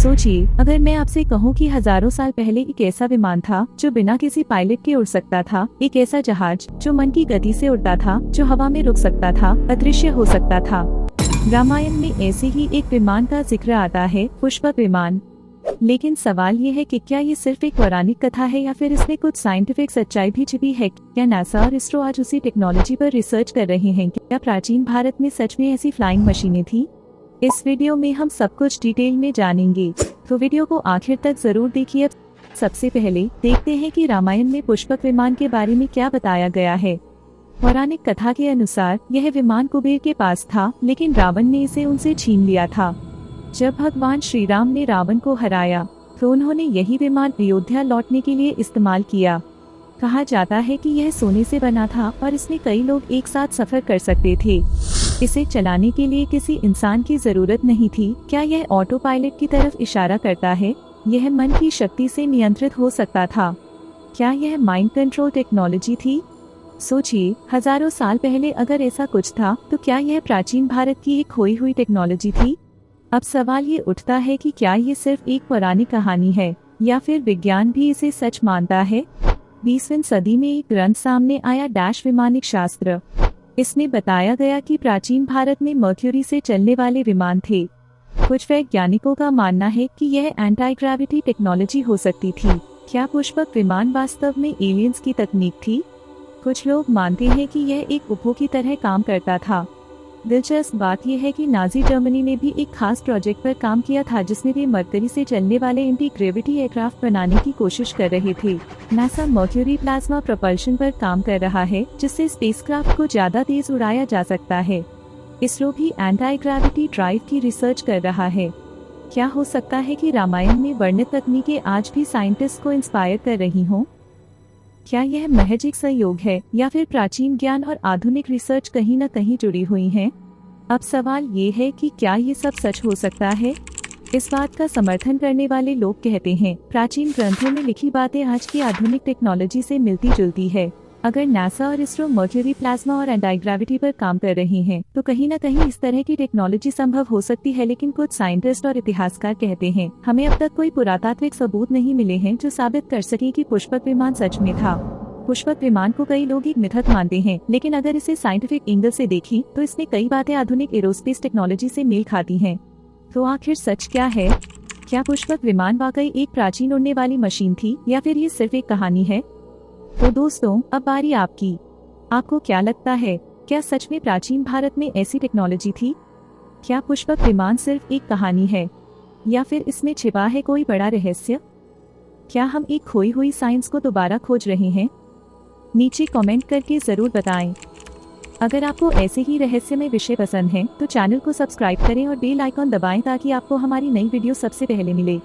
सोचिए, अगर मैं आपसे कहूँ कि हजारों साल पहले एक ऐसा विमान था जो बिना किसी पायलट के उड़ सकता था, एक ऐसा जहाज जो मन की गति से उड़ता था, जो हवा में रुक सकता था, अदृश्य हो सकता था। रामायण में ऐसे ही एक विमान का जिक्र आता है, पुष्पक विमान। लेकिन सवाल ये है कि क्या ये सिर्फ एक पौराणिक कथा है या फिर इसमें कुछ साइंटिफिक सच्चाई भी छिपी है? क्या नासा और इसरो आज उसी टेक्नोलॉजी पर रिसर्च कर रहे हैं? क्या प्राचीन भारत में सच में ऐसी फ्लाइंग मशीनें थी? इस वीडियो में हम सब कुछ डिटेल में जानेंगे, तो वीडियो को आखिर तक जरूर देखिए। सबसे पहले देखते हैं कि रामायण में पुष्पक विमान के बारे में क्या बताया गया है। पौराणिक कथा के अनुसार यह विमान कुबेर के पास था, लेकिन रावण ने इसे उनसे छीन लिया था। जब भगवान श्री राम ने रावण को हराया तो उन्होंने यही विमान अयोध्या लौटने के लिए इस्तेमाल किया। कहा जाता है कि यह सोने से बना था और इसमें कई लोग एक साथ सफर कर सकते थे। इसे चलाने के लिए किसी इंसान की जरूरत नहीं थी। क्या यह ऑटो पायलट की तरफ इशारा करता है? यह मन की शक्ति से नियंत्रित हो सकता था। क्या यह माइंड कंट्रोल टेक्नोलॉजी थी? सोचिए, हजारों साल पहले अगर ऐसा कुछ था तो क्या यह प्राचीन भारत की एक खोई हुई टेक्नोलॉजी थी? अब सवाल ये उठता है कि क्या ये सिर्फ एक पौराणिक कहानी है या फिर विज्ञान भी इसे सच मानता है? 20वीं सदी में एक ग्रंथ सामने आया, वैमानिक शास्त्र। इसमें बताया गया कि प्राचीन भारत में मर्क्यूरी से चलने वाले विमान थे। कुछ वैज्ञानिकों का मानना है कि यह एंटी ग्रेविटी टेक्नोलॉजी हो सकती थी। क्या पुष्पक विमान वास्तव में एलियंस की तकनीक थी? कुछ लोग मानते हैं कि यह एक UFO की तरह काम करता था। दिलचस्प बात यह है कि नाजी जर्मनी ने भी एक खास प्रोजेक्ट पर काम किया था, जिसमें वे मरकरी से चलने वाले एंटी ग्रेविटी एयरक्राफ्ट बनाने की कोशिश कर रहे थे। नासा मर्क्यूरी प्लाज्मा प्रोपल्शन पर काम कर रहा है, जिससे स्पेसक्राफ्ट को ज्यादा तेज उड़ाया जा सकता है। इसरो भी एंटी ग्रेविटी ड्राइव की रिसर्च कर रहा है। क्या हो सकता है कि रामायण में वर्णित तकनीकें आज भी साइंटिस्ट को इंस्पायर कर रही हों? क्या यह महज एक संयोग है या फिर प्राचीन ज्ञान और आधुनिक रिसर्च कहीं न कहीं जुड़ी हुई हैं? अब सवाल ये है कि क्या ये सब सच हो सकता है? इस बात का समर्थन करने वाले लोग कहते हैं, प्राचीन ग्रंथों में लिखी बातें आज की आधुनिक टेक्नोलॉजी से मिलती जुलती है। अगर नासा और इसरो मर्क्यूरी प्लाज्मा और एंटी ग्रेविटी पर काम कर रहे हैं तो कहीं न कहीं इस तरह की टेक्नोलॉजी संभव हो सकती है। लेकिन कुछ साइंटिस्ट और इतिहासकार कहते हैं, हमें अब तक कोई पुरातात्विक सबूत नहीं मिले हैं जो साबित कर सके कि पुष्पक विमान सच में था। पुष्पक विमान को कई लोग एक मिथक मानते हैं, लेकिन अगर इसे साइंटिफिक एंगल से देखें तो इसमें कई बातें आधुनिक एरोस्पेस टेक्नोलॉजी से मेल खाती हैं। तो आखिर सच क्या है? क्या पुष्पक विमान वाकई एक प्राचीन उड़ने वाली मशीन थी या फिर ये सिर्फ एक कहानी है? तो दोस्तों, अब बारी आपकी। आपको क्या लगता है, क्या सच में प्राचीन भारत में ऐसी टेक्नोलॉजी थी? क्या पुष्पक विमान सिर्फ एक कहानी है या फिर इसमें छिपा है कोई बड़ा रहस्य? क्या हम एक खोई हुई साइंस को दोबारा खोज रहे हैं? नीचे कमेंट करके जरूर बताएं। अगर आपको ऐसे ही रहस्यमय विषय पसंद हैं तो चैनल को सब्सक्राइब करें और बेल आइकॉन दबाएं ताकि आपको हमारी नई वीडियो सबसे पहले मिले।